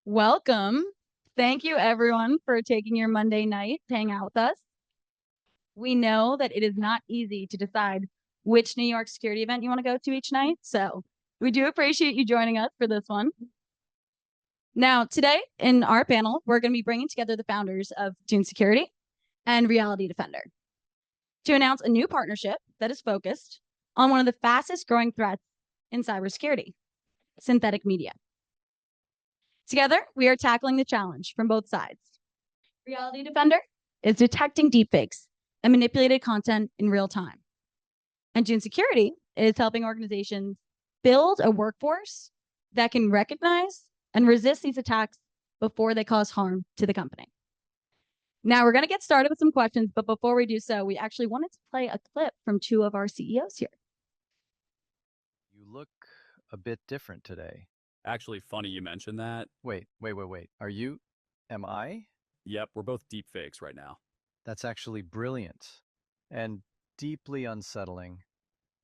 Welcome. Thank you, everyone, for taking your Monday night to hang out with us. We know that it is not easy to decide which New York security event you want to go to each night, so we do appreciate you joining us for this one. Now, today in our panel, we're going to be bringing together the founders of Dune Security and Reality Defender to announce a new partnership that is focused on one of the fastest growing threats in cybersecurity, synthetic media. Together, we are tackling the challenge from both sides. Reality Defender is detecting deepfakes and manipulated content in real time. And Dune Security is helping organizations build a workforce that can recognize and resist these attacks before they cause harm to the company. Now we're going to get started with some questions, but before we do so, we actually wanted to play a clip from two of our CEOs here. You look a bit different today. Actually, funny you mentioned that. Wait. Am I? Yep, we're both deepfakes right now. That's actually brilliant and deeply unsettling.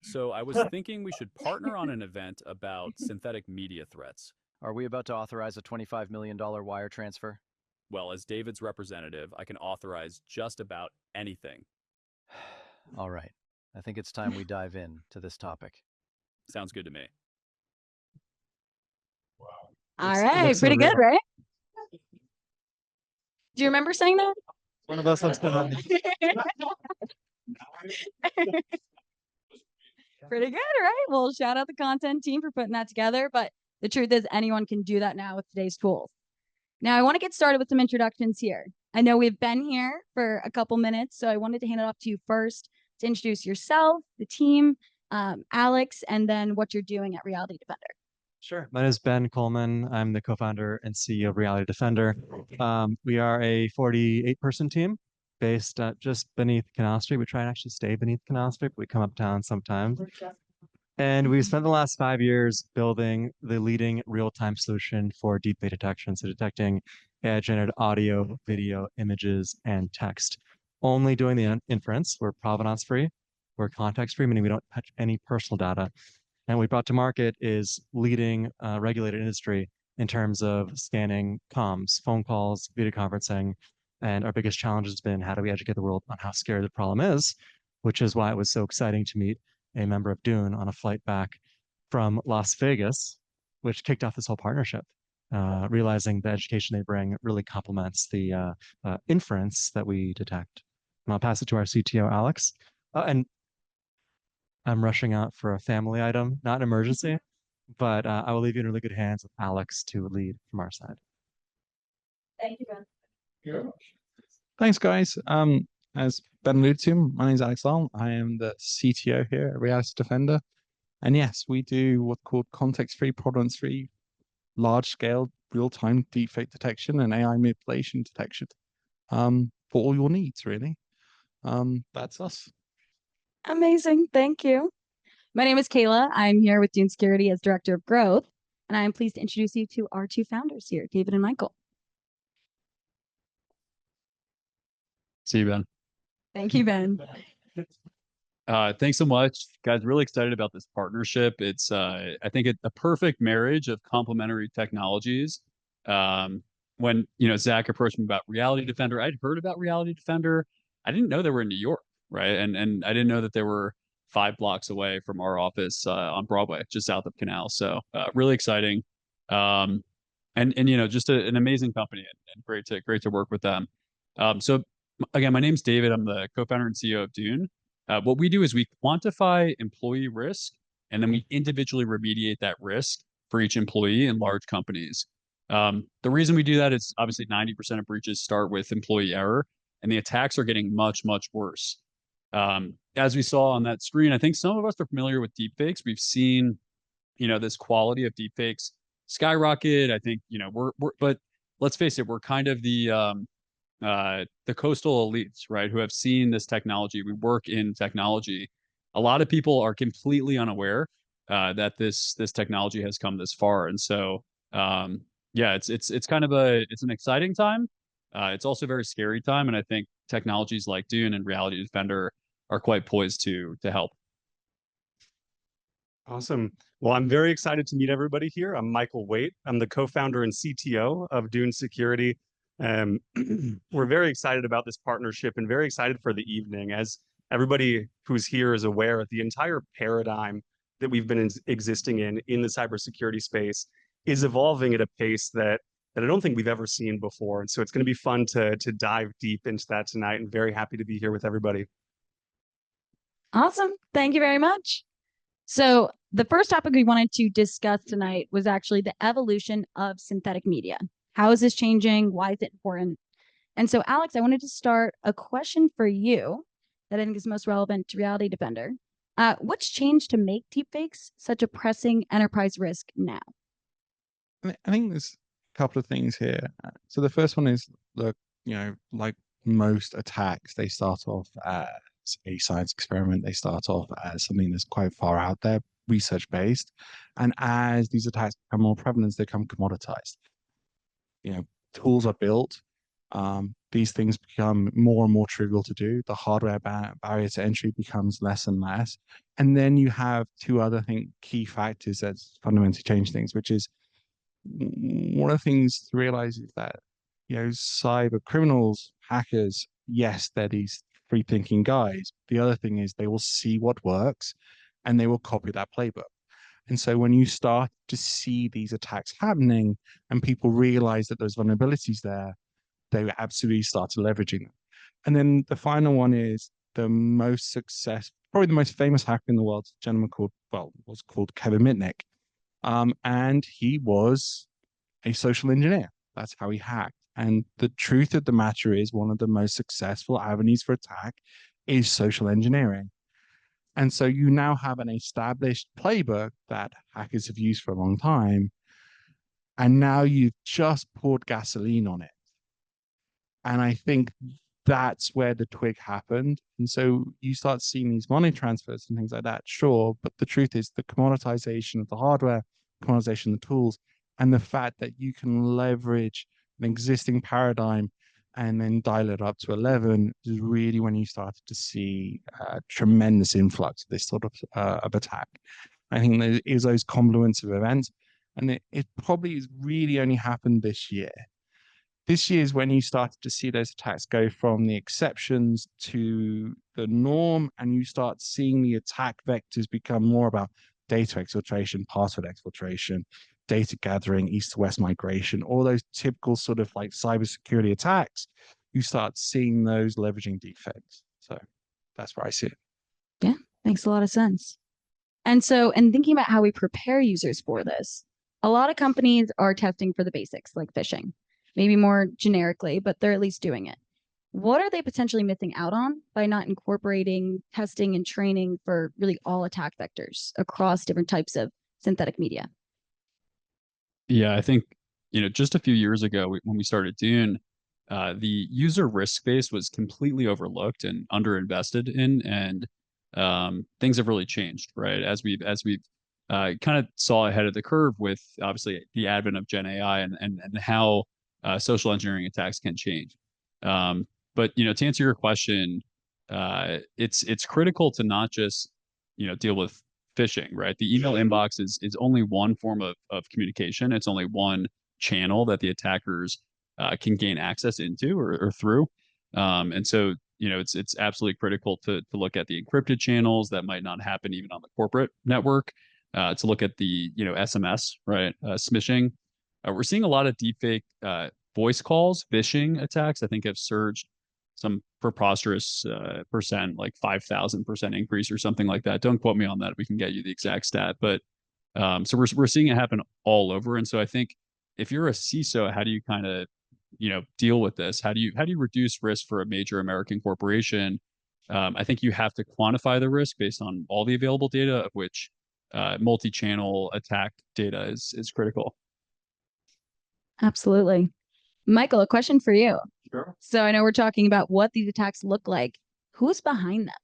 So I was thinking we should partner on an event about synthetic media threats. Are we about to authorize a $25 million wire transfer? Well, as David's representative, I can authorize just about anything. All right. I think it's time we dive in to this topic. Sounds good to me. Wow. All right, pretty good, right? Do you remember saying that? One of us looks behind. Pretty good, right? Well, shout out the content team for putting that together. But the truth is, anyone can do that now with today's tools. Now, I want to get started with some introductions here. I know we've been here for a couple minutes, so I wanted to hand it off to you first to introduce yourself, the team, Alex, and then what you're doing at Reality Defender. Sure. My name is Ben Colman. I'm the co-founder and CEO of Reality Defender. We are a 48-person team based just beneath Canal Street. We try and actually stay beneath Canal Street, but we come uptown sometimes. And we've spent the last 5 years building the leading real-time solution for deepfake detection. So detecting AI-generated audio, video, images, and text. Only doing the inference. We're provenance-free. We're context-free, meaning we don't touch any personal data. And what we brought to market is leading regulated industry in terms of scanning comms, phone calls, video conferencing. And our biggest challenge has been how do we educate the world on how scary the problem is, which is why it was so exciting to meet a member of Dune on a flight back from Las Vegas, which kicked off this whole partnership, realizing the education they bring really complements the inference that we detect. And I'll pass it to our CTO, Alex. And I'm rushing out for a family item, not an emergency, but I will leave you in really good hands with Alex to lead from our side. Thank you, Ben. Thanks, guys. As Ben alluded to, my name is Alex Lisle. I am the CTO here at Reality Defender. And yes, we do what's called context-free, provenance-free, large-scale, real-time deepfake detection and AI manipulation detection for all your needs, really. That's us. Amazing. Thank you. My name is Kayla. I'm here with Dune Security as Director of Growth, and I am pleased to introduce you to our two founders here, David and Michael. See you, Ben. Thank you, Ben. Thanks so much, guys. Really excited about this partnership. It's, I think, a perfect marriage of complementary technologies. When Zach approached me about Reality Defender, I'd heard about Reality Defender. I didn't know they were in New York, right? And I didn't know that they were 5 blocks away from our office on Broadway, just south of Canal. So really exciting, and just an amazing company and great to work with them. So again, my name's David. I'm the co-founder and CEO of Dune. What we do is we quantify employee risk, and then we individually remediate that risk for each employee in large companies. The reason we do that is obviously 90% of breaches start with employee error, and the attacks are getting much, much worse. As we saw on that screen, I think some of us are familiar with deepfakes. We've seen, this quality of deepfakes skyrocket. I think, but let's face it, we're kind of the coastal elites, right, who have seen this technology. We work in technology. A lot of people are completely unaware that this technology has come this far, and so yeah, it's kind of it's an exciting time. It's also a very scary time, and I think technologies like Dune and Reality Defender are quite poised to help. Awesome. Well, I'm very excited to meet everybody here. I'm Michael Waite. I'm the co-founder and CTO of Dune Security. We're very excited about this partnership and very excited for the evening. As everybody who's here is aware, the entire paradigm that we've been existing in the cybersecurity space is evolving at a pace that I don't think we've ever seen before. And so it's going to be fun to dive deep into that tonight, and very happy to be here with everybody. Awesome. Thank you very much. So the first topic we wanted to discuss tonight was actually the evolution of synthetic media. How is this changing? Why is it important? And so, Alex, I wanted to start a question for you that I think is most relevant to Reality Defender. What's changed to make deepfakes such a pressing enterprise risk now? I think there's a couple of things here. So the first one is, look, like most attacks, they start off as a science experiment. They start off as something that's quite far out there, research based. And as these attacks become more prevalent, they become commoditized. Tools are built. These things become more and more trivial to do. The hardware barrier to entry becomes less and less. And then you have two other key factors that fundamentally change things, which is, one of the things to realize is that, cyber criminals, hackers, yes, they're these free thinking guys. The other thing is they will see what works and they will copy that playbook. And so when you start to see these attacks happening and people realize that there's vulnerabilities there, they absolutely start leveraging them. And then the final one is the most successful, probably the most famous hacker in the world, a gentleman was called Kevin Mitnick. And he was a social engineer. That's how he hacked. And the truth of the matter is, one of the most successful avenues for attack is social engineering. And so you now have an established playbook that hackers have used for a long time. And now you've just poured gasoline on it. And I think that's where the twig happened. And so you start seeing these money transfers and things like that, sure. But the truth is the commoditization of the hardware, commoditization of the tools, and the fact that you can leverage an existing paradigm and then dial it up to 11 is really when you started to see a tremendous influx of this sort of attack. I think there is those confluence of events, and it probably has really only happened this year. This year is when you started to see those attacks go from the exceptions to the norm, and you start seeing the attack vectors become more about data exfiltration, password exfiltration, data gathering, east to west migration, all those typical sort of like cybersecurity attacks. You start seeing those leveraging deepfakes. So that's where I see it. Yeah, makes a lot of sense. And so, in thinking about how we prepare users for this, a lot of companies are testing for the basics, like phishing, maybe more generically, but they're at least doing it. What are they potentially missing out on by not incorporating testing and training for really all attack vectors across different types of synthetic media? Yeah, I think, just a few years ago when we started Dune, the user risk space was completely overlooked and underinvested in, and things have really changed, right? As we've kind of saw ahead of the curve with obviously the advent of Gen AI and how social engineering attacks can change. But to answer your question, it's critical to not just deal with phishing, right? The email inbox is only one form of communication. It's only one channel that the attackers can gain access into or through. And so it's absolutely critical to look at the encrypted channels that might not happen even on the corporate network. To look at the SMS, right? Smishing. We're seeing a lot of deepfake voice calls, phishing attacks. I think have surged some preposterous percent, like 5,000% increase or something like that. Don't quote me on that. We can get you the exact stat, but so we're seeing it happen all over. And so I think if you're a CISO, how do you kind of deal with this? How do you reduce risk for a major American corporation? I think you have to quantify the risk based on all the available data, of which multi-channel attack data is critical. Absolutely. Michael, a question for you. Sure. So I know we're talking about what these attacks look like. Who's behind them?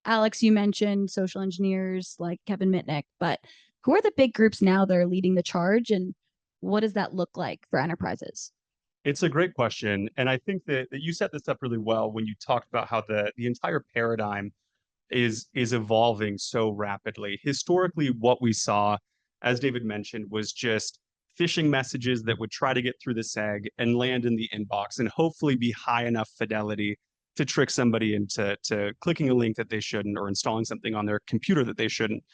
Alex, you mentioned social engineers like Kevin Mitnick, but who are the big groups now that are leading the charge, and what does that look like for enterprises? It's a great question. And I think that you set this up really well when you talked about how the entire paradigm is evolving so rapidly. Historically, what we saw, as David mentioned, was just phishing messages that would try to get through the SEG and land in the inbox and hopefully be high enough fidelity to trick somebody into clicking a link that they shouldn't or installing something on their computer that they shouldn't.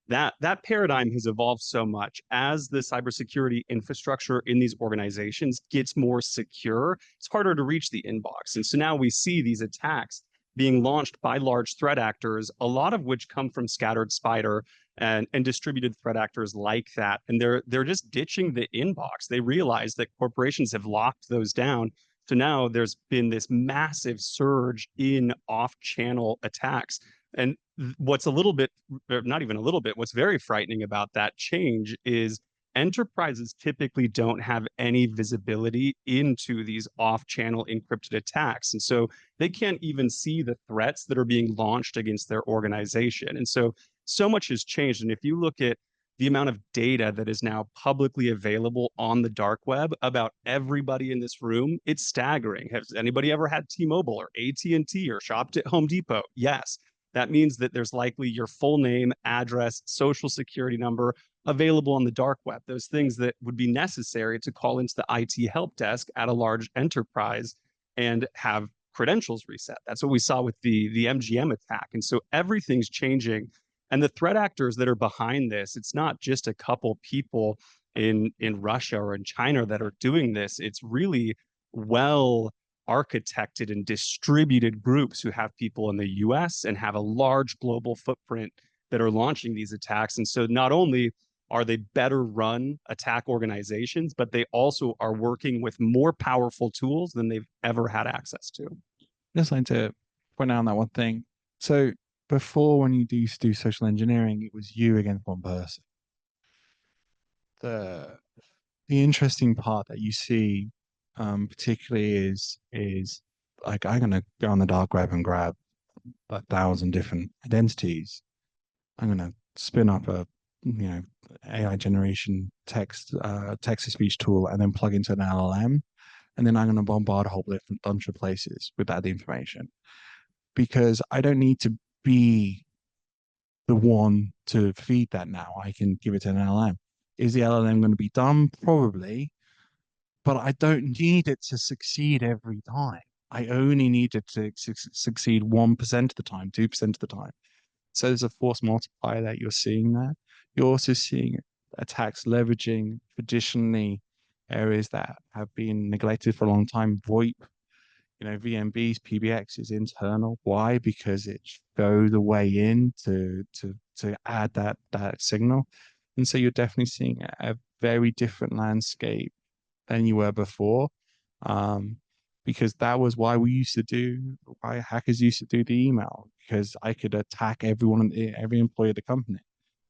That paradigm has evolved so much as the cybersecurity infrastructure in these organizations gets more secure. It's harder to reach the inbox. And so now we see these attacks being launched by large threat actors, a lot of which come from scattered spider and distributed threat actors like that. And they're just ditching the inbox. They realize that corporations have locked those down. So now there's been this massive surge in off-channel attacks. And what's a little bit, not even a little bit, what's very frightening about that change is enterprises typically don't have any visibility into these off-channel encrypted attacks. And so they can't even see the threats that are being launched against their organization. And so much has changed. And if you look at the amount of data that is now publicly available on the dark web about everybody in this room, it's staggering. Has anybody ever had T-Mobile or AT&T or shopped at Home Depot? Yes. That means that there's likely your full name, address, social security number available on the dark web, those things that would be necessary to call into the IT help desk at a large enterprise and have credentials reset. That's what we saw with the MGM attack. And so everything's changing. And the threat actors that are behind this, it's not just a couple people in Russia or in China that are doing this. It's really well architected and distributed groups who have people in the US and have a large global footprint that are launching these attacks. And so not only are they better run attack organizations, but they also are working with more powerful tools than they've ever had access to. Just like to point out on that one thing. So before, when you used to do social engineering, it was you against one person. The interesting part that you see, particularly is like, I'm gonna go on the dark web and grab 1,000 different identities. I'm gonna spin up a AI generation text to speech tool and then plug into an LLM, and then I'm gonna bombard a whole different bunch of places with that information, because I don't need to be the one to feed that now. I can give it to an LLM. Is the LLM going to be dumb? Probably, but I don't need it to succeed every time. I only need it to succeed 1% of the time, 2% of the time. So there's a force multiplier that you're seeing there. You're also seeing attacks leveraging traditionally areas that have been neglected for a long time. VoIP, VMBs, PBX is internal. Why? Because it goes the way in to add that signal. And so you're definitely seeing a very different landscape than you were before, because that was why hackers used to do the email, because I could attack every employee of the company.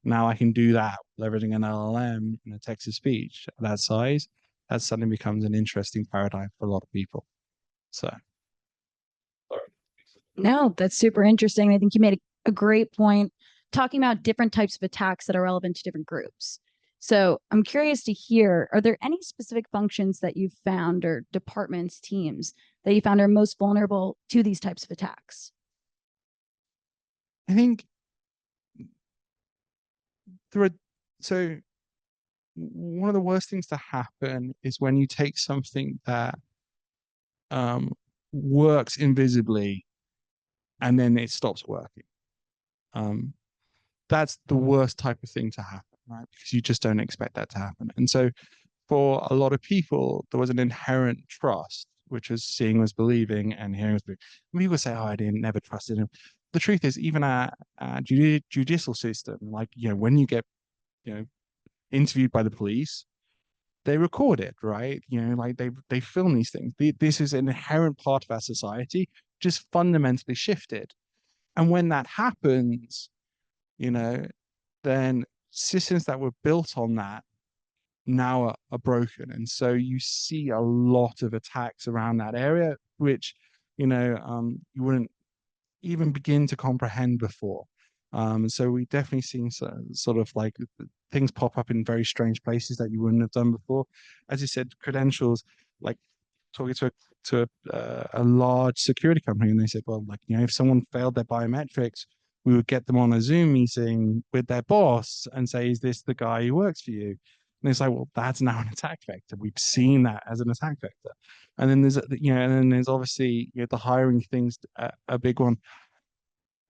Now I can do that leveraging an LLM and a text to speech at that size. That suddenly becomes an interesting paradigm for a lot of people. So. No, that's super interesting. I think you made a great point talking about different types of attacks that are relevant to different groups. So I'm curious to hear, are there any specific functions that you've found, or departments, teams that you found are most vulnerable to these types of attacks? I think so one of the worst things to happen is when you take something that works invisibly and then it stops working. That's the worst type of thing to happen, right? Because you just don't expect that to happen. And so for a lot of people, there was an inherent trust, which was seeing was believing and hearing was believing. People say, oh, I never trusted him. The truth is, even our judicial system, like, when you get, interviewed by the police, they record it, right? Like they film these things. This is an inherent part of our society, just fundamentally shifted. And when that happens, then systems that were built on that now are broken. And so you see a lot of attacks around that area, which, you wouldn't even begin to comprehend before. So we definitely seen sort of like things pop up in very strange places that you wouldn't have done before. As you said, credentials, like talking to a large security company, and they said, well, like, if someone failed their biometrics, we would get them on a Zoom meeting with their boss and say, is this the guy who works for you? And it's like, well, that's now an attack vector. We've seen that as an attack vector. And then there's obviously, the hiring thing's a big one.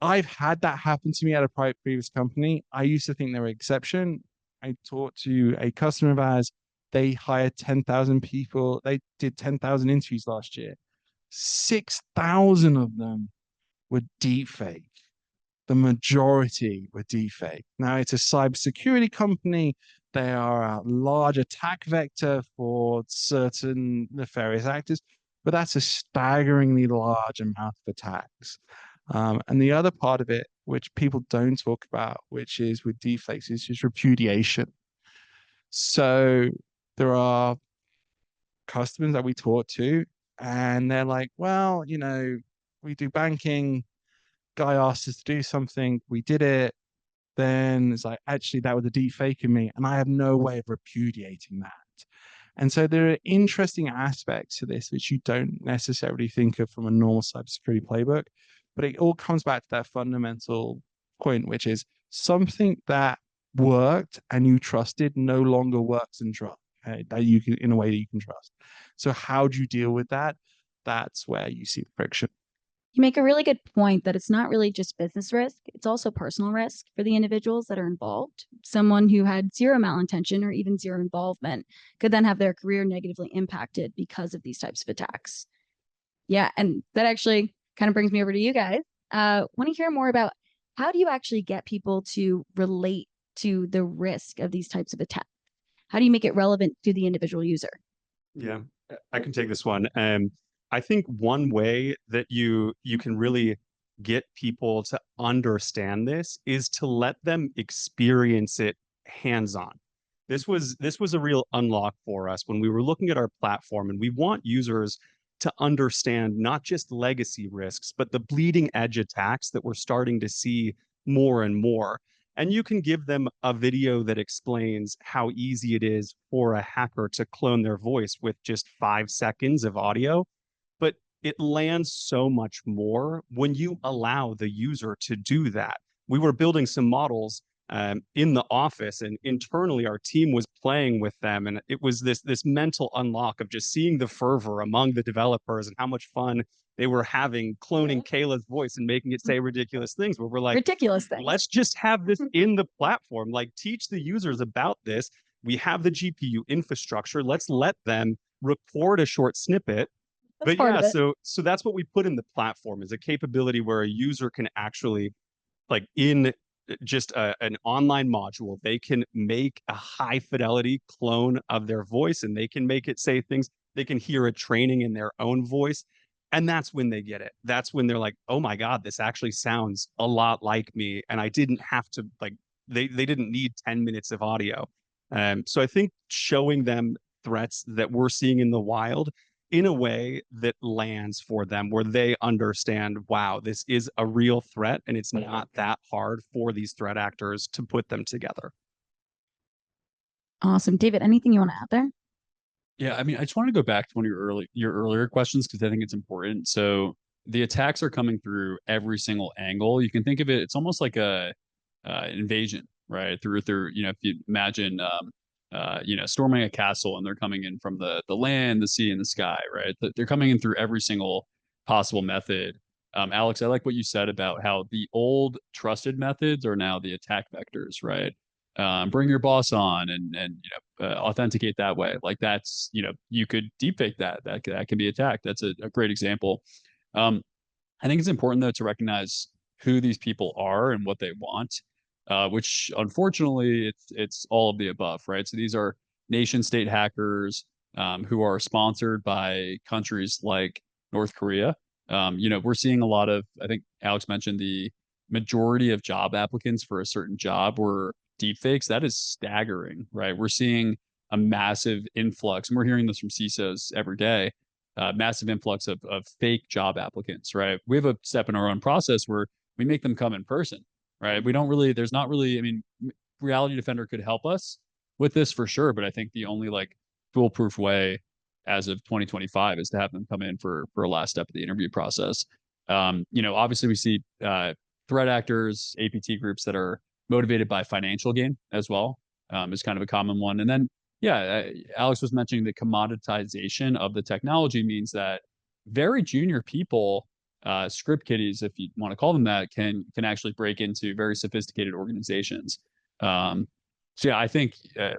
I've had that happen to me at a previous company. I used to think they were an exception. I talked to a customer of ours. They hired 10,000 people. They did 10,000 interviews last year. 6,000 of them were deepfake. The majority were deepfake. Now, it's a cybersecurity company. They are a large attack vector for certain nefarious actors, but that's a staggeringly large amount of attacks. And the other part of it, which people don't talk about, which is with deepfakes, is just repudiation. So there are customers that we talk to, and they're like, well, we do banking. Guy asked us to do something. We did it. Then it's like, actually, that was a deep fake of me, and I have no way of repudiating that. And so there are interesting aspects to this which you don't necessarily think of from a normal cybersecurity playbook, but it all comes back to that fundamental point, which is something that worked and you trusted no longer works and trust that you can, in a way that you can trust. So how do you deal with that? That's where you see the friction. You make a really good point that it's not really just business risk, it's also personal risk for the individuals that are involved. Someone who had zero malintention or even zero involvement could then have their career negatively impacted because of these types of attacks. Yeah, and that actually kind of brings me over to you guys. Want to hear more about how do you actually get people to relate to the risk of these types of attacks? How do you make it relevant to the individual user? Yeah, I can take this one. I think one way that you can really get people to understand this is to let them experience it hands-on. This was a real unlock for us when we were looking at our platform, and we want users to understand not just legacy risks, but the bleeding edge attacks that we're starting to see more and more. And you can give them a video that explains how easy it is for a hacker to clone their voice with just 5 seconds of audio. But it lands so much more when you allow the user to do that. We were building some models in the office, and internally our team was playing with them, and it was this mental unlock of just seeing the fervor among the developers and how much fun they were having cloning Kayla's voice and making it say ridiculous things, where we're like, ridiculous things. Let's just have this in the platform, like teach the users about this. We have the GPU infrastructure. Let's let them record a short snippet. That's But yeah, part of it. so that's what we put in the platform, is a capability where a user can actually, like in just an online module, they can make a high fidelity clone of their voice, and they can make it say things. They can hear a training in their own voice. And that's when they get it. That's when they're like, oh my God, this actually sounds a lot like me. And I didn't have to, like, they didn't need 10 minutes of audio. So I think showing them threats that we're seeing in the wild in a way that lands for them, where they understand, wow, this is a real threat, and it's not that hard for these threat actors to put them together. Awesome. David, anything you want to add there? Yeah, I mean, I just want to go back to one of your earlier questions because I think it's important. So the attacks are coming through every single angle. You can think of it; it's almost like a invasion, right? Through if you imagine, storming a castle, and they're coming in from the land, the sea, and the sky, right? They're coming in through every single possible method. Alex, I like what you said about how the old trusted methods are now the attack vectors, right? Bring your boss on and authenticate that way. Like that's, you could deepfake that can be attacked. That's a great example. I think it's important though to recognize who these people are and what they want, which unfortunately it's all of the above, right? So these are nation state hackers who are sponsored by countries like North Korea. We're seeing a lot of, I think Alex mentioned the majority of job applicants for a certain job were deepfakes. That is staggering, right? We're seeing a massive influx, and we're hearing this from CISOs every day, massive influx of fake job applicants, right? We have a step in our own process where we make them come in person, right? There's not really, I mean, Reality Defender could help us with this for sure, but I think the only like foolproof way as of 2025 is to have them come in for a last step of the interview process. Obviously we see threat actors, APT groups that are motivated by financial gain as well, is kind of a common one. And then, yeah, Alex was mentioning the commoditization of the technology means that very junior people, script kiddies, if you want to call them that, can actually break into very sophisticated organizations. So yeah, I think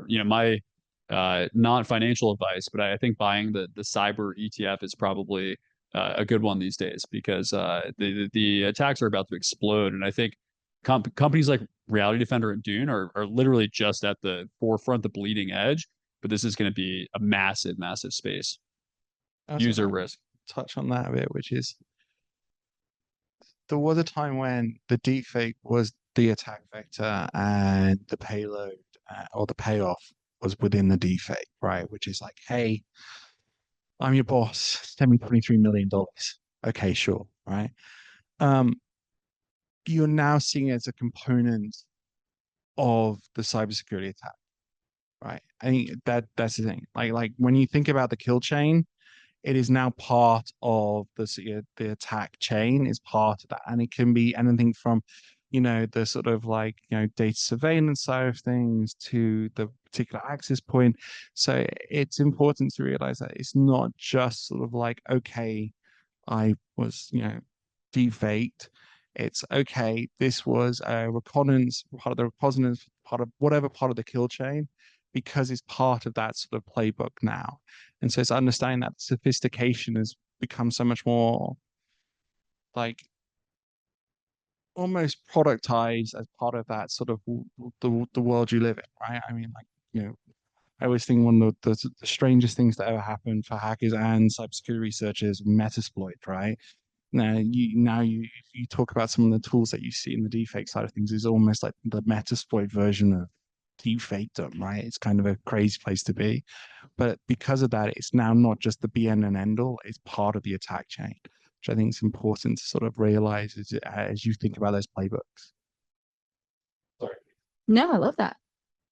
my non-financial advice, but I think buying the cyber ETF is probably a good one these days because the attacks are about to explode, and I think companies like Reality Defender and Dune are literally just at the forefront, the bleeding edge. But this is going to be a massive, massive space. User risk. Touch on that a bit, which is there was a time when the deepfake was the attack vector and the payload or the payoff was within the deepfake, right? Which is like, hey, I'm your boss, send me $23 million. Okay, sure, right? You're now seeing it as a component of the cybersecurity attack, right? I think that's the thing. Like when you think about the kill chain, it is now part of the attack chain is part of that, and it can be anything from, the sort of like data surveillance side of things to the particular access point. So it's important to realize that it's not just sort of like, okay, I was defaked. It's okay, this was a reconnaissance, part of the reconnaissance, part of whatever part of the kill chain, because it's part of that sort of playbook now. And so it's understanding that sophistication has become so much more like almost productized as part of that sort of the world you live in, right? I mean, like, I always think one of the strangest things that ever happened for hackers and cybersecurity researchers, Metasploit, right? Now you talk about some of the tools that you see in the deepfake side of things is almost like the Metasploit version of deepfakedom, right? It's kind of a crazy place to be. But because of that, it's now not just the be-end and end-all, it's part of the attack chain, which I think is important to sort of realize as you think about those playbooks. Sorry. No, I love that.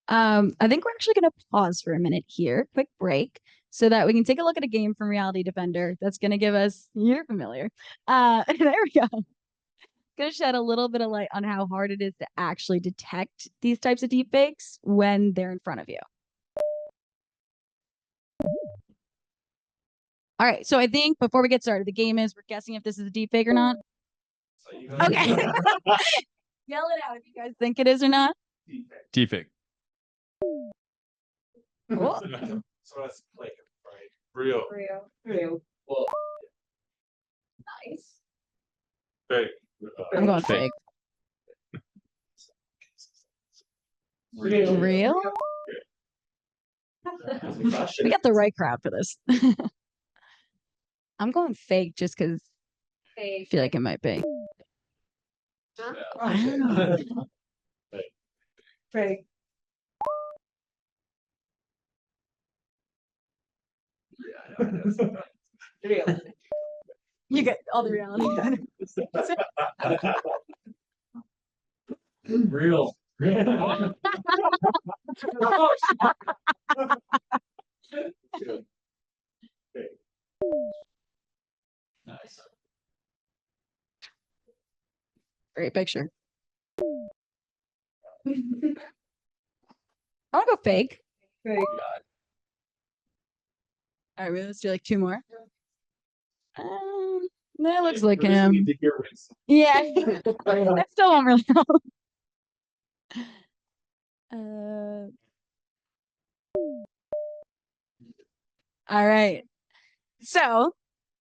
I think we're actually going to pause for a minute here, quick break, so that we can take a look at a game from Reality Defender that's going to give us, you're familiar. There we go. Going to shed a little bit of light on how hard it is to actually detect these types of deepfakes when they're in front of you. All right, so I think before we get started, the game is we're guessing if this is a deepfake or not. Okay. Yell it out if you guys think it is or not. Deepfake. Cool. So that's like right. Real. Well, Nice. fake. I'm going Fake. fake. Real? We got the right crowd for this. I'm going fake just because I feel like it might be. Fake. You get all the reality. Real. Nice. Great picture. I'll go fake. Fake. All right, let's do like two more. That looks like him. Yeah, I still don't really know. All right. So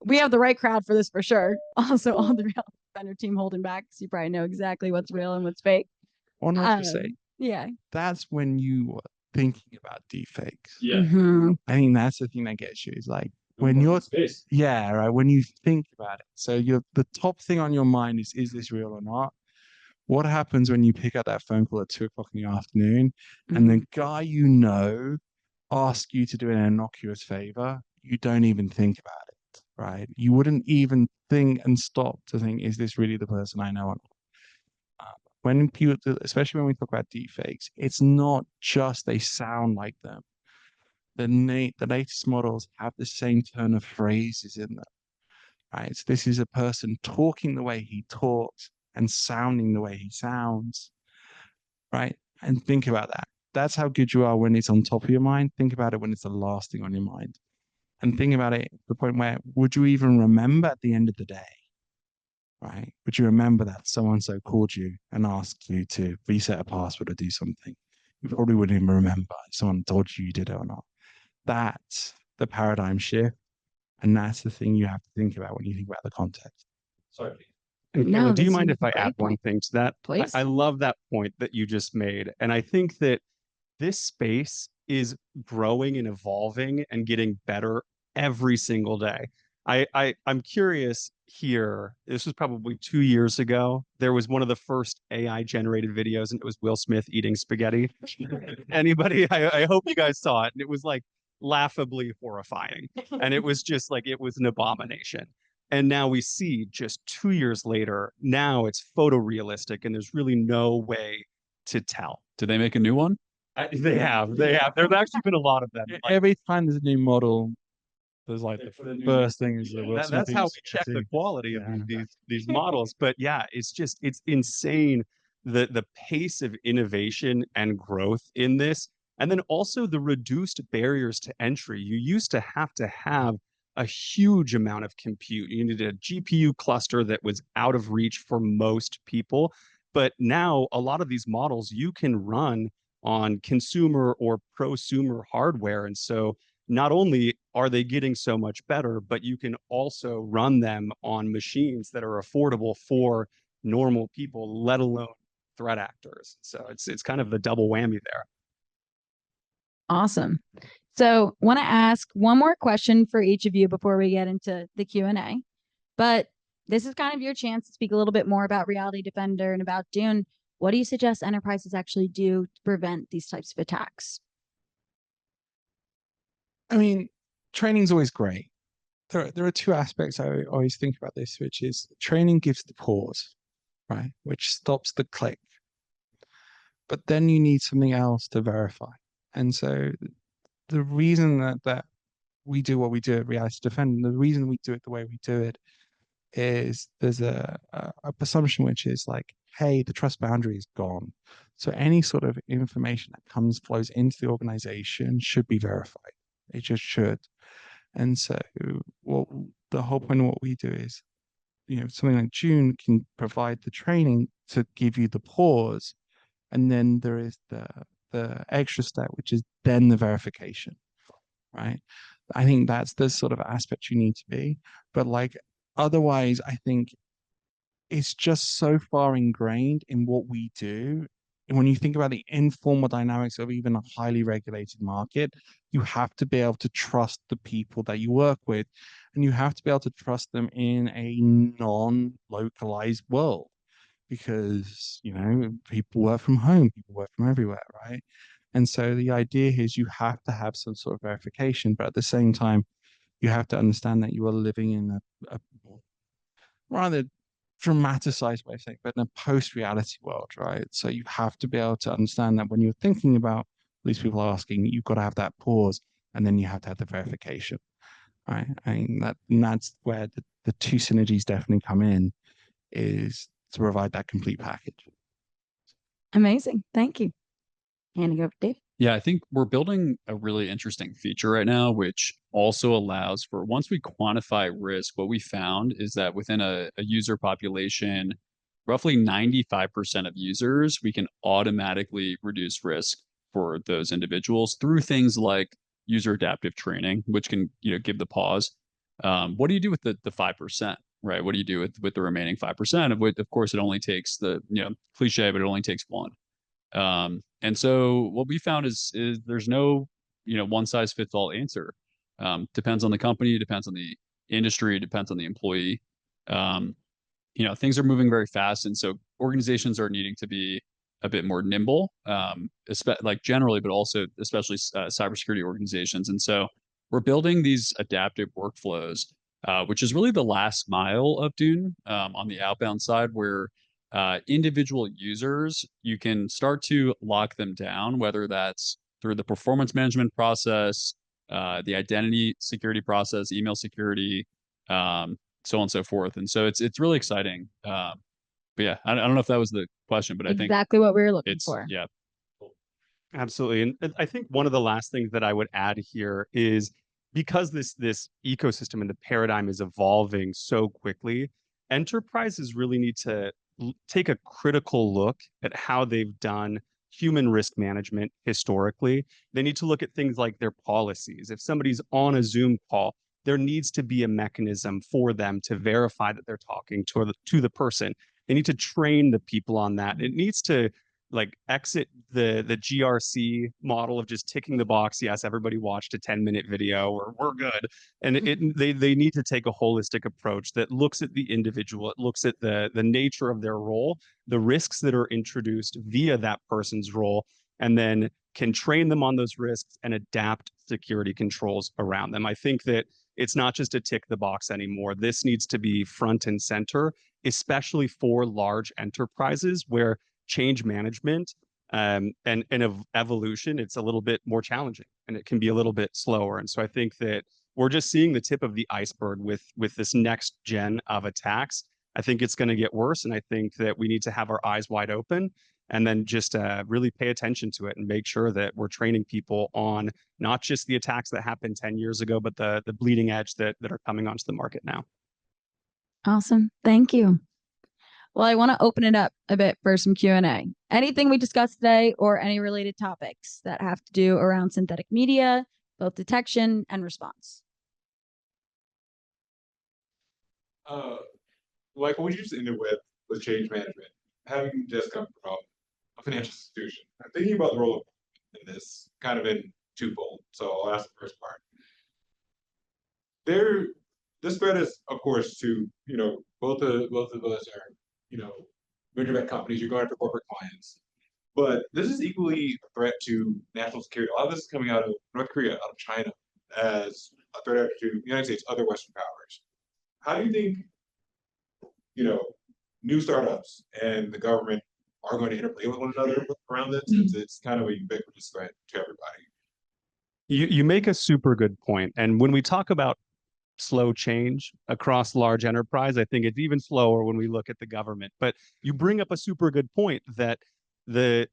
we have the right crowd for this for sure. Also, all the Reality Defender team holding back, so you probably know exactly what's real and what's fake. 100%. Yeah. That's when you are thinking about deepfakes. Yeah. I think that's the thing that gets you is like when you're right, when you think about it. So the top thing on your mind is this real or not? What happens when you pick up that phone call at 2 o'clock in the afternoon and the guy asks you to do an innocuous favor? You don't even think about it, right? You wouldn't even think and stop to think, is this really the person I know or not? When people, especially when we talk about deepfakes, it's not just they sound like them. The latest models have the same turn of phrases in them, right? So this is a person talking the way he talks and sounding the way he sounds, right? And think about that. That's how good you are when it's on top of your mind. Think about it when it's the last thing on your mind. And think about it to the point where, would you even remember at the end of the day, right? Would you remember that so-and-so called you and asked you to reset a password or do something? You probably wouldn't even remember if someone told you you did it or not. That's the paradigm shift. And that's the thing you have to think about when you think about the context. Sorry. And No, Kayla, do you that's mind a if I add great one point. thing to that? Please. I love that point that you just made. And I think that this space is growing and evolving and getting better every single day. I'm curious here. This was probably 2 years ago. There was one of the first AI generated videos, and it was Will Smith eating spaghetti. Anybody? I hope you guys saw it. And it was like laughably horrifying. And it was just like, it was an abomination. And now we see just 2 years later, now it's photorealistic and there's really no way to tell. Did they make a new one? They have. There's actually been a lot of them. Like, Every time there's a new model, there's like the first thing is the Will Smith that's how we eats check the spaghetti. quality of Yeah. these models. But yeah, it's insane the pace of innovation and growth in this, and then also the reduced barriers to entry. You used to have a huge amount of compute. You needed a GPU cluster that was out of reach for most people. But now a lot of these models you can run on consumer or prosumer hardware. And so not only are they getting so much better, but you can also run them on machines that are affordable for normal people, let alone threat actors. So it's kind of the double whammy there. Awesome. So want to ask one more question for each of you before we get into the Q&A. But this is kind of your chance to speak a little bit more about Reality Defender and about Dune. What do you suggest enterprises actually do to prevent these types of attacks? I mean, training's always great. There are two aspects I always think about this, which is training gives the pause, right? Which stops the click. But then you need something else to verify. And so the reason that we do what we do at Reality Defender, the reason we do it the way we do it is there's a presumption which is like, hey, the trust boundary is gone. So any sort of information that flows into the organization should be verified. It just should. And so what the whole point of what we do is, something like Dune can provide the training to give you the pause. And then there is the extra step, which is then the verification, right? I think that's the sort of aspect you need to be. But like, otherwise, I think it's just so far ingrained in what we do. And when you think about the informal dynamics of even a highly regulated market, you have to be able to trust the people that you work with, and you have to be able to trust them in a non-localized world, because people work from home, people work from everywhere, right? And so the idea is you have to have some sort of verification, but at the same time, you have to understand that you are living in a rather dramatized way of saying, but in a post-reality world, right? So you have to be able to understand that when you're thinking about these people asking, you've got to have that pause, and then you have to have the verification, right? I mean, that's where the two synergies definitely come in, is to provide that complete package. Amazing. Thank you. Handing over to Dave. Yeah, I think we're building a really interesting feature right now, which also allows for, once we quantify risk, what we found is that within a user population, roughly 95% of users, we can automatically reduce risk for those individuals through things like user adaptive training, which can give the pause. What do you do with the 5%? Right? What do you do with the remaining 5%? Of course, it only takes cliche, but it only takes one. And so what we found is there's no one size fits all answer. Depends on the company, depends on the industry, depends on the employee. Things are moving very fast, and so organizations are needing to be a bit more nimble, like generally, but also especially cybersecurity organizations. And so we're building these adaptive workflows, which is really the last mile of Dune on the outbound side, where individual users, you can start to lock them down, whether that's through the performance management process, the identity security process, email security, so on and so forth. And so it's really exciting. But yeah, I don't know if that was the question, but I think Exactly what we were looking it's for. yeah. Absolutely. And I think one of the last things that I would add here is because this ecosystem and the paradigm is evolving so quickly, enterprises really need to take a critical look at how they've done human risk management historically. They need to look at things like their policies. If somebody's on a Zoom call, there needs to be a mechanism for them to verify that they're talking to the person. They need to train the people on that. It needs to like exit the GRC model of just ticking the box. Yes, everybody watched a 10-minute video or we're good. And they need to take a holistic approach that looks at the individual. It looks at the nature of their role, the risks that are introduced via that person's role, and then can train them on those risks and adapt security controls around them. I think that it's not just a tick the box anymore. This needs to be front and center, especially for large enterprises where change management and evolution, it's a little bit more challenging and it can be a little bit slower. And so I think that we're just seeing the tip of the iceberg with this next gen of attacks. I think it's going to get worse. And I think that we need to have our eyes wide open and then just really pay attention to it and make sure that we're training people on not just the attacks that happened 10 years ago, but the bleeding edge that are coming onto the market now. Awesome. Thank you. Well, I want to open it up a bit for some Q&A. Anything we discussed today or any related topics that have to do around synthetic media, both detection and response. Like what you just ended with change management, having just come from a financial institution, I'm thinking about the role in this kind of in twofold. So I'll ask the first part. This threat is, of course, to both of us are major bank companies. You're going after corporate clients, but this is equally a threat to national security. A lot of this is coming out of North Korea, out of China, as a threat to the United States, other Western powers. How do you think new startups and the government are going to interplay with one another around this, since it's kind of a ubiquitous threat to everybody? You make a super good point. And when we talk about slow change across large enterprise, I think it's even slower when we look at the government. But you bring up a super good point that the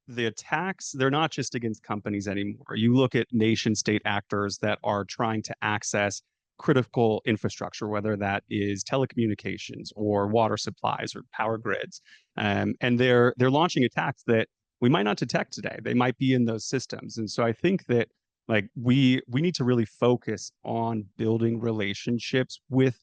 attacks, they're not just against companies anymore. You look at nation state actors that are trying to access critical infrastructure, whether that is telecommunications or water supplies or power grids. And they're launching attacks that we might not detect today. They might be in those systems. And so I think that like we need to really focus on building relationships with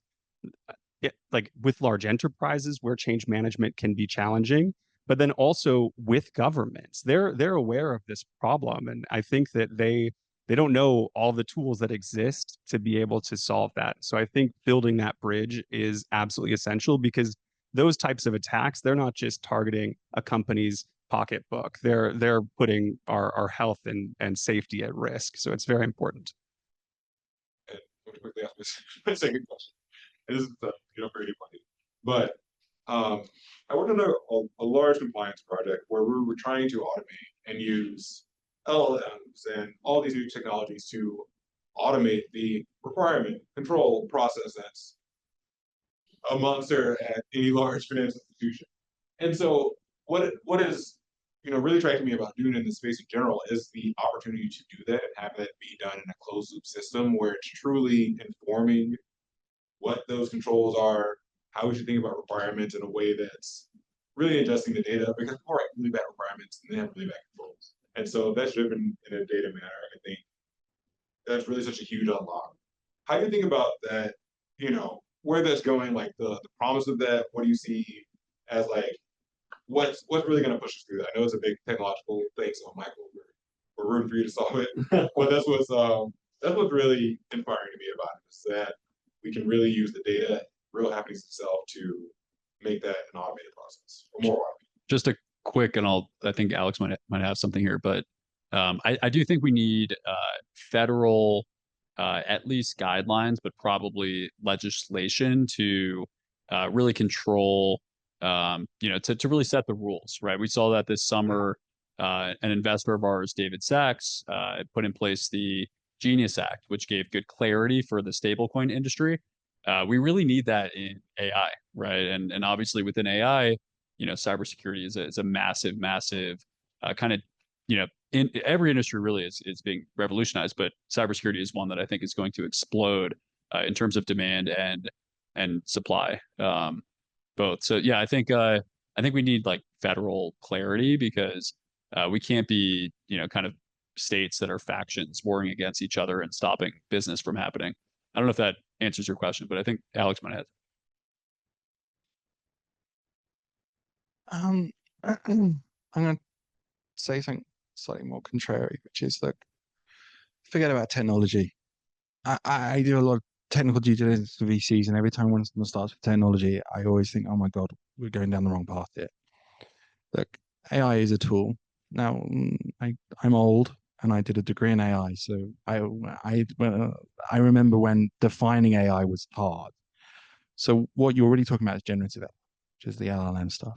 with large enterprises where change management can be challenging, but then also with governments. They're aware of this problem, and I think that they don't know all the tools that exist to be able to solve that. So I think building that bridge is absolutely essential, because those types of attacks, they're not just targeting a company's pocketbook. They're putting our health and safety at risk. So it's very important. And I'm going to quickly ask my second question. And this is pretty funny, but I worked on a large compliance project where we were trying to automate and use LLMs and all these new technologies to automate the requirement control process that's a monster at any large financial institution. And so what is really striking me about Dune in this space in general is the opportunity to do that and have that be done in a closed loop system where it's truly informing what those controls are, how we should think about requirements in a way that's really adjusting the data, because people write really bad requirements and they have really bad controls. And so that's driven in a data manner. I think that's really such a huge unlock. How do you think about that, where that's going, like the promise of that? What do you see as like, what's really going to push us through that? I know it's a big technological thing, so Michael, we're rooting for you to solve it. But that's what's really inspiring to me about it, is that we can really use the data, real happenings itself, to make that an automated process, or more automated. Just a quick, and I think Alex might have something here, but I do think we need federal at least guidelines, but probably legislation to really control, to really set the rules, right? We saw that this summer. An investor of ours, David Sachs, put in place the Genius Act, which gave good clarity for the stablecoin industry. We really need that in AI, right? And obviously within AI, cybersecurity is a massive, massive kind of, in every industry really is being revolutionized, but cybersecurity is one that I think is going to explode in terms of demand and supply, both. So yeah, I think we need like federal clarity because we can't be, kind of states that are factions warring against each other and stopping business from happening. I don't know if that answers your question, but I think Alex might have. I'm going to say something slightly more contrary, which is that forget about technology. I do a lot of technical due diligence for VCs, and every time when someone starts with technology, I always think, oh my God, we're going down the wrong path here. Look, AI is a tool. Now, I'm old and I did a degree in AI, so I remember when defining AI was hard. So what you're already talking about is generative AI, which is the LLM stuff,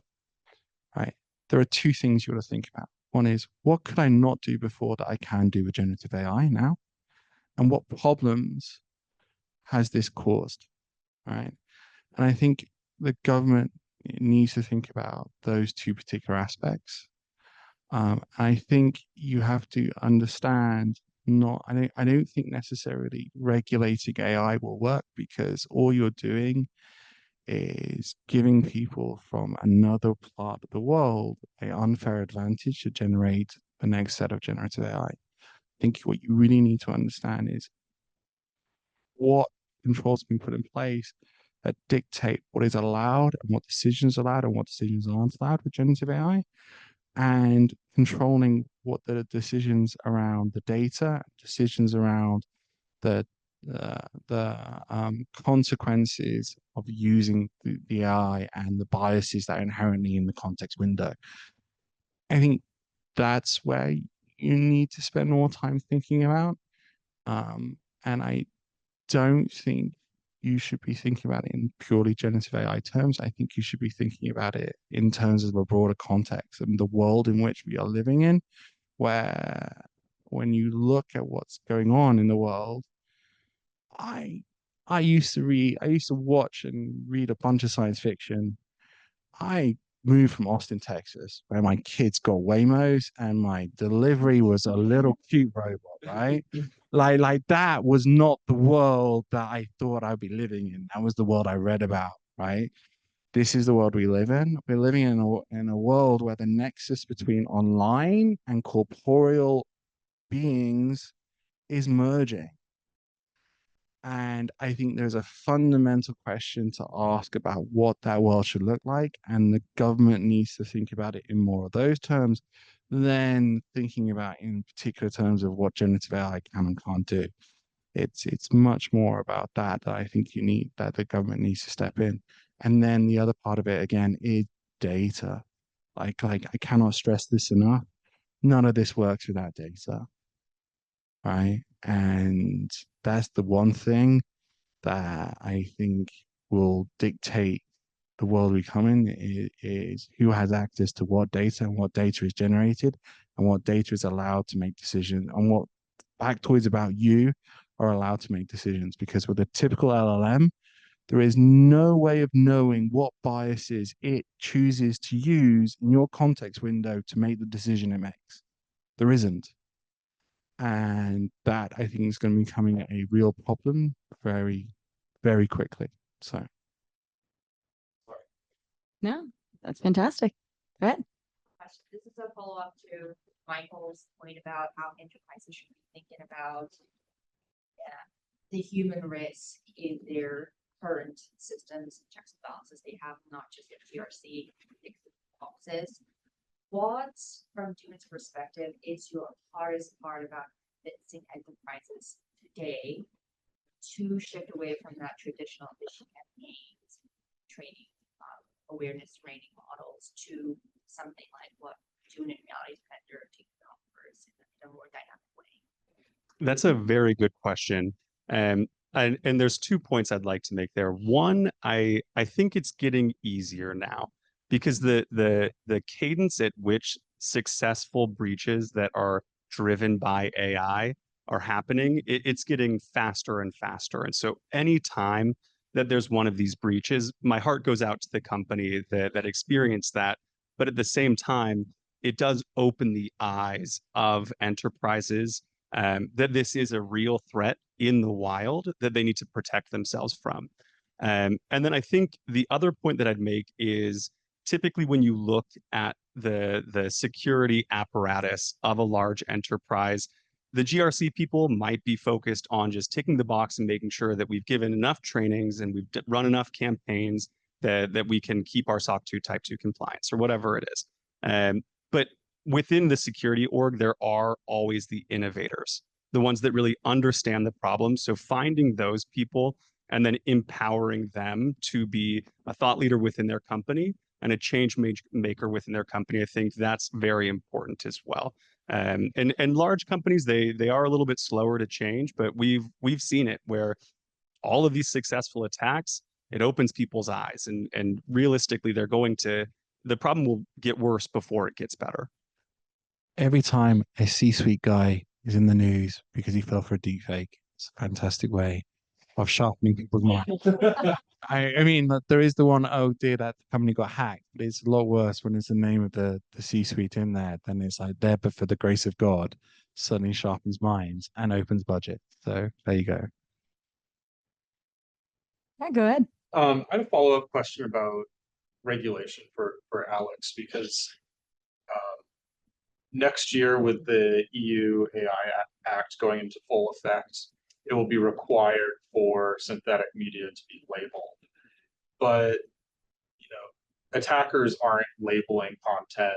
right? There are two things you got to think about. One is, what could I not do before that I can do with generative AI now? And what problems has this caused, right? And I think the government needs to think about those two particular aspects. I think you have to understand I don't think necessarily regulating AI will work because all you're doing is giving people from another part of the world an unfair advantage to generate the next set of generative AI. I think what you really need to understand is what controls have been put in place that dictate what is allowed and what decisions are allowed and what decisions aren't allowed with generative AI, and controlling what the decisions around the data, decisions around the consequences of using the AI and the biases that are inherently in the context window. I think that's where you need to spend more time thinking about. And I don't think you should be thinking about it in purely generative AI terms. I think you should be thinking about it in terms of a broader context and the world in which we are living in, where when you look at what's going on in the world, I used to watch and read a bunch of science fiction. I moved from Austin, Texas, where my kids got Waymos and my delivery was a little cute robot, right? Like that was not the world that I thought I'd be living in. That was the world I read about, right? This is the world we live in. We're living in a world where the nexus between online and corporeal beings is merging. And I think there's a fundamental question to ask about what that world should look like. And the government needs to think about it in more of those terms than thinking about in particular terms of what generative AI can and can't do. It's much more about that I think that the government needs to step in. And then the other part of it again is data. Like I cannot stress this enough. None of this works without data. Right. And that's the one thing that I think will dictate the world we come in is who has access to what data and what data is generated and what data is allowed to make decisions and what factoids about you are allowed to make decisions. Because with a typical LLM, there is no way of knowing what biases it chooses to use in your context window to make the decision it makes. There isn't. And that I think is going to be becoming a real problem very, very quickly. So, No, that's fantastic. Go ahead. This is a follow-up to Michael's point about how enterprises should be thinking about the human risk in their current systems, checks and balances they have, not just the GRC boxes. What, from Dune's perspective, is your hardest part about convincing enterprises today to shift away from that traditional phishing campaigns, training, awareness training models to something like what Dune and Reality Defender offers in a more dynamic way? That's a very good question. And there's 2 points I'd like to make there. One, I think it's getting easier now because the cadence at which successful breaches that are driven by AI are happening, it's getting faster and faster. And so anytime that there's one of these breaches, my heart goes out to the company that experienced that. But at the same time, it does open the eyes of enterprises that this is a real threat in the wild that they need to protect themselves from. And then I think the other point that I'd make is typically when you look at the security apparatus of a large enterprise, the GRC people might be focused on just ticking the box and making sure that we've given enough trainings and we've run enough campaigns that we can keep our SOC 2 Type 2 compliance or whatever it is. But within the security org, there are always the innovators, the ones that really understand the problem. So finding those people and then empowering them to be a thought leader within their company and a change maker within their company, I think that's very important as well. And large companies, they are a little bit slower to change, but we've seen it where all of these successful attacks, it opens people's eyes, and realistically, the problem will get worse before it gets better. Every time a C-suite guy is in the news because he fell for a deepfake, it's a fantastic way of sharpening people's minds. I mean, there is the one, oh dear, that company got hacked. But it's a lot worse when it's the name of the C-suite in there. Then it's like there, but for the grace of God, suddenly sharpens minds and opens budget. So there you go. Yeah, go ahead. I had a follow-up question about regulation for Alex, because next year with the EU AI Act going into full effect, it will be required for synthetic media to be labeled. But attackers aren't labeling content.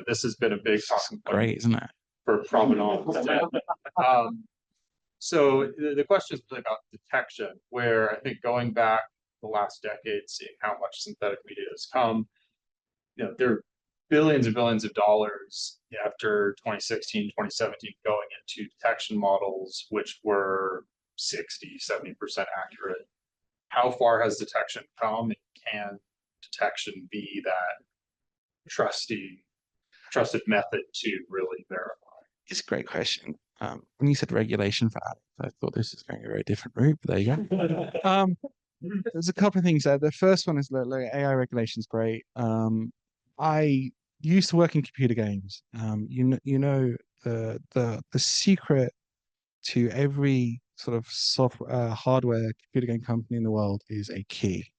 This has been a big talking point. Great, isn't it? For provenance. So the question is really about detection, where I think going back the last decade, seeing how much synthetic media has come, there are billions and billions of dollars after 2016, 2017 going into detection models, which were 60, 70% accurate. How far has detection come? And can detection be that trusted method to really verify? It's a great question. When you said regulation for Alex, I thought this was going a very different route, but there you go. There's a couple of things there. The first one is like AI regulation is great. I used to work in computer games. The secret to every sort of software, hardware computer game company in the world is a key.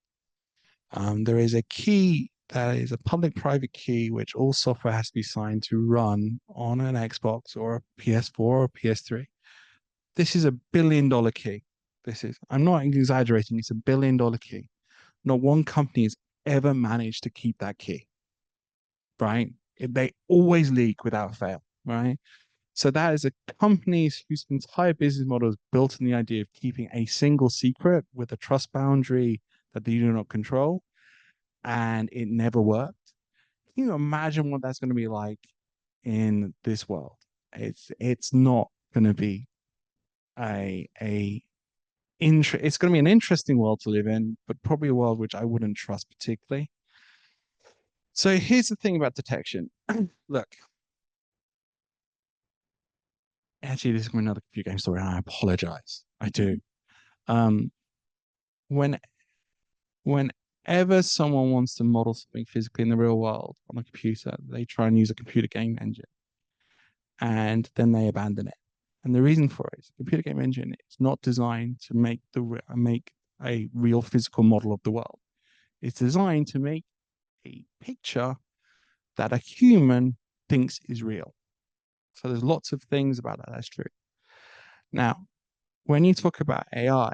There is a key that is a public-private key, which all software has to be signed to run on an Xbox or a PS4 or a PS3. This is a $1 billion key. I'm not exaggerating, it's a $1 billion key. Not one company has ever managed to keep that key, right? They always leak without fail, right? So that is a company whose entire business model is built on the idea of keeping a single secret with a trust boundary that they do not control, and it never worked. Can you imagine what that's going to be like in this world? It's not going to be it's going to be an interesting world to live in, but probably a world which I wouldn't trust particularly. So here's the thing about detection. Look, actually, this is another computer game story, and I apologize. I do. Whenever someone wants to model something physically in the real world on a computer, they try and use a computer game engine, and then they abandon it. And the reason for it is the computer game engine is not designed to make a real physical model of the world. It's designed to make a picture that a human thinks is real. So there's lots of things about that that's true. Now, when you talk about AI,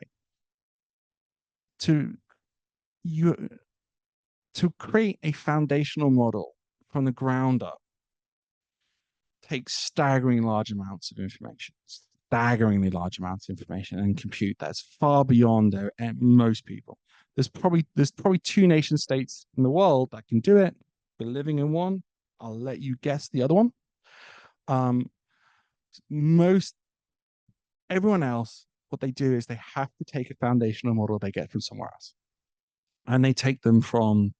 to create a foundational model from the ground up takes staggeringly large amounts of information, and compute that's far beyond most people. There's probably 2 nation states in the world that can do it. We're living in one. I'll let you guess the other one. Everyone else, what they do is they have to take a foundational model they get from somewhere else, and they take them from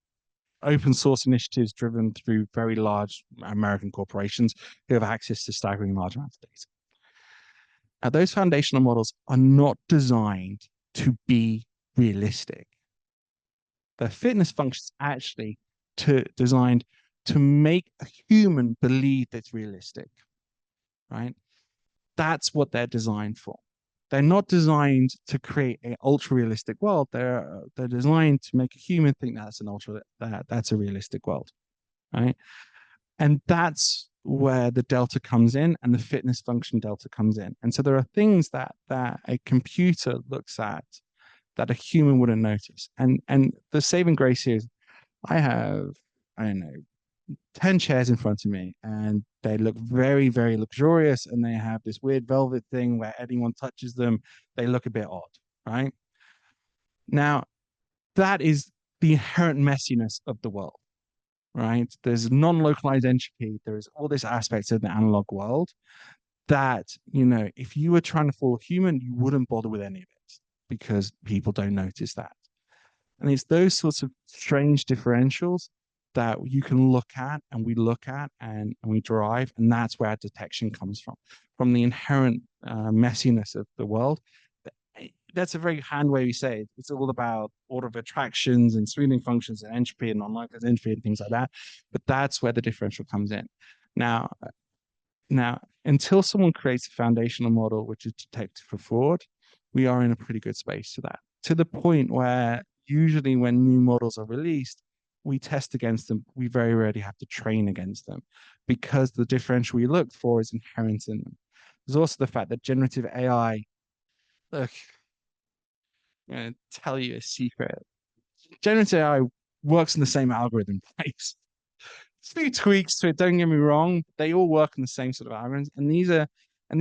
open source initiatives driven through very large American corporations who have access to staggering large amounts of data. Now, those foundational models are not designed to be realistic. the fitness function is actually designed to make a human believe it's realistic, right? That's what they're designed for. They're not designed to create an ultra realistic world. They're designed to make a human think that's a realistic world, right? And that's where the delta comes in, and the fitness function delta comes in. And so there are things that a computer looks at that a human wouldn't notice. And the saving grace here is I don't know, 10 chairs in front of me, and they look very, very luxurious, and they have this weird velvet thing where anyone touches them, they look a bit odd, right? Now, that is the inherent messiness of the world, right? There's non-localized entropy. There's all these aspects of the analog world that, if you were trying to fool a human, you wouldn't bother with any of it because people don't notice that. And it's those sorts of strange differentials that you can look at and we look at and we derive, and that's where detection comes from the inherent messiness of the world. That's a very hand wavy say. It's all about order of attractions and smoothing functions and entropy and non-localized entropy and things like that. But that's where the differential comes in. Now, until someone creates a foundational model which is detected for fraud, we are in a pretty good space to that. To the point where usually when new models are released, we test against them. We very rarely have to train against them because the differential we look for is inherent in them. There's also the fact that generative AI, look, I'm going to tell you a secret. Generative AI works in the same algorithm place. There's a few tweaks to it, don't get me wrong. They all work in the same sort of algorithms. And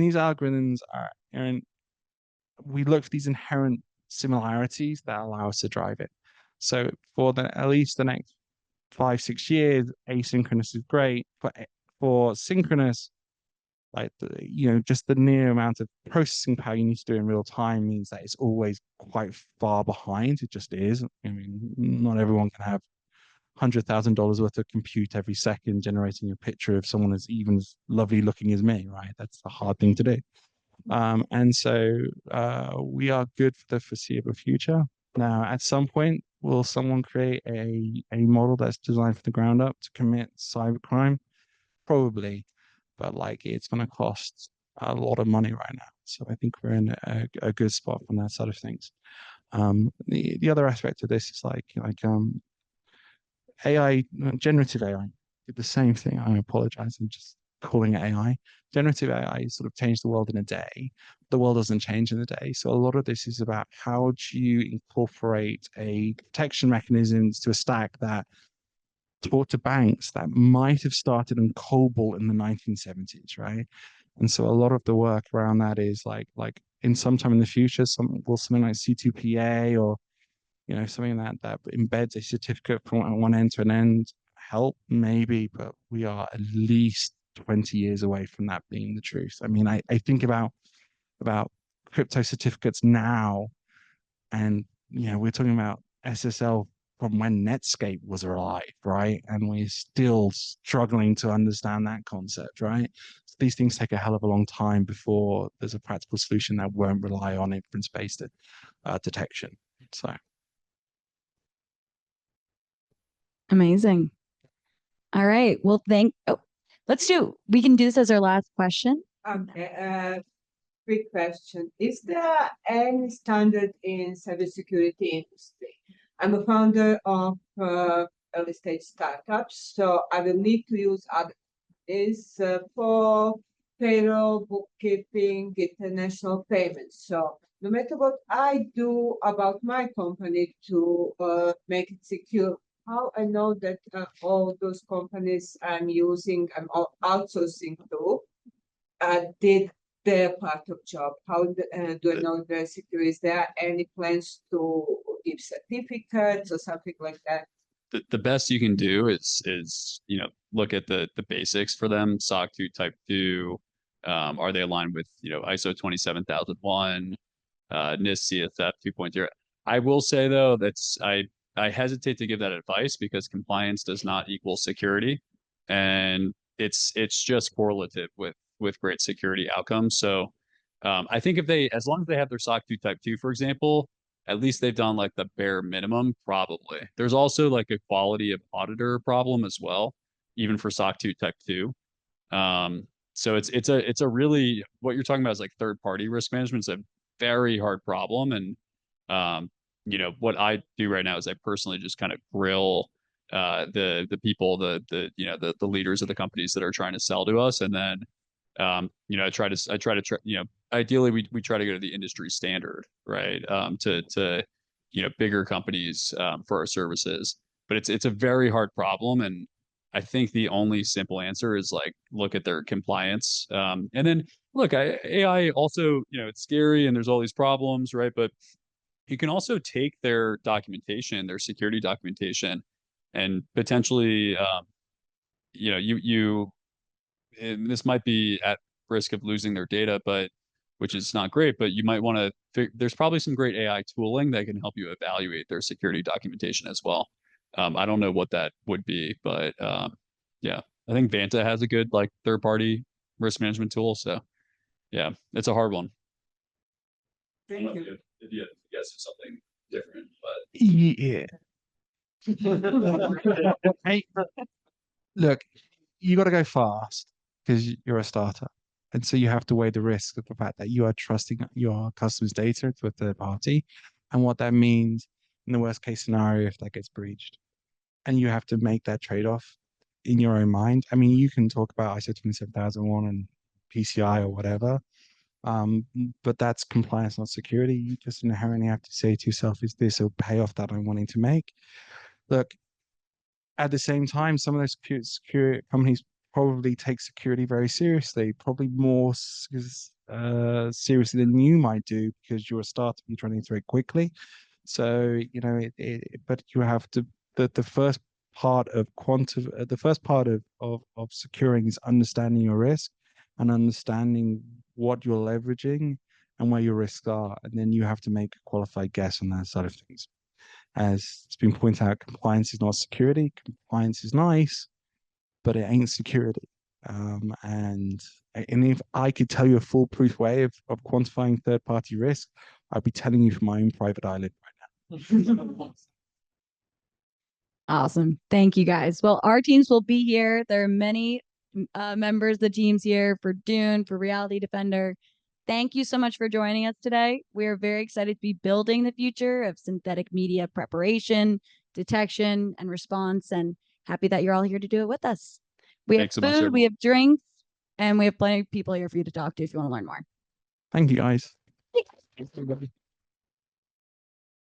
these algorithms we look for these inherent similarities that allow us to drive it. So for at least the next 5-6 years, asynchronous is great. For synchronous, just the near amount of processing power you need to do in real time means that it's always quite far behind. It just is. I mean, not everyone can have $100,000 worth of compute every second generating a picture of someone as even as lovely looking as me, right? That's a hard thing to do. And so we are good for the foreseeable future. Now, at some point, will someone create a model that's designed from the ground up to commit cybercrime? Probably, but it's going to cost a lot of money right now. So I think we're in a good spot from that side of things. The other aspect of this is AI, generative AI, did the same thing. I apologize. I'm just calling it AI. Generative AI sort of changed the world in a day. The world doesn't change in a day. So a lot of this is about how do you incorporate a protection mechanisms to a stack that taught to banks that might have started in COBOL in the 1970s, right? And so a lot of the work around that is like in some time in the future, something like C2PA or something that embeds a certificate from one end to an end help, maybe, but we are at least 20 years away from that being the truth. I mean, I think about crypto certificates now, and we're talking about SSL from when Netscape was alive, right? And we're still struggling to understand that concept, right? So these things take a hell of a long time before there's a practical solution that won't rely on inference-based detection. So. Amazing. All right. Well, we can do this as our last question. Okay. Quick question. Is there any standard in cybersecurity industry? I'm a founder of early stage startups, so I will need to use other for payroll, bookkeeping, international payments. So no matter what I do about my company to make it secure, how I know that all those companies I'm outsourcing to did their part of job? How do I know they're secure? Is there any plans to give certificates or something like that? The best you can do is look at the basics for them. SOC 2 Type 2. Are they aligned with ISO 27001, NIST CSF 2.0? I will say though I hesitate to give that advice because compliance does not equal security, and it's just correlative with great security outcomes. So I think as long as they have their SOC 2 Type 2, for example, at least they've done like the bare minimum, probably. There's also like a quality of auditor problem as well, even for SOC 2 Type 2. So it's a really, what you're talking about is like third party risk management. It's a very hard problem. And you know, what I do right now is I personally just kind of grill the people, the you know, the leaders of the companies that are trying to sell to us. And then you know, I try to you know, ideally we try to go to the industry standard, right? To you know, bigger companies for our services. But it's a very hard problem. And I think the only simple answer is like look at their compliance. And then look, AI also, you know, it's scary and there's all these problems, right? But you can also take their documentation, their security documentation, and potentially, you know, and this might be at risk of losing their data, but which is not great. But you might want to. There's probably some great AI tooling that can help you evaluate their security documentation as well. I don't know what that would be, but yeah, I think Vanta has a good like third-party risk management tool. So yeah, it's a hard one. Thank you. If you guess something different, but Yeah. Hey, look, you got to go fast because you're a startup. And so you have to weigh the risk of the fact that you are trusting your customers' data to a third party and what that means in the worst case scenario if that gets breached. And you have to make that trade-off in your own mind. I mean, you can talk about ISO 27001 and PCI or whatever, but that's compliance, not security. You just inherently have to say to yourself, is this a payoff that I'm wanting to make? Look, at the same time, some of those security companies probably take security very seriously, probably more seriously than you might do because you're a startup and you're trying to iterate quickly. So, you know, but you have to, the first part of of securing is understanding your risk and understanding what you're leveraging and where your risks are. And then you have to make a qualified guess on that side of things. As it's been pointed out, compliance is not security. Compliance is nice, but it ain't security. And if I could tell you a foolproof way of quantifying third-party risk, I'd be telling you from my own private eyelid right now. Awesome. Thank you guys. Well, our teams will be here. There are many members of the teams here for Dune, for Reality Defender. Thank you so much for joining us today. We are very excited to be building the future of synthetic media preparation, detection, and response, and happy that you're all here to do it with us. We have Thanks so much, food, we everyone. have drinks, and we have plenty of people here for you to talk to if you want to learn more. Thank you, guys.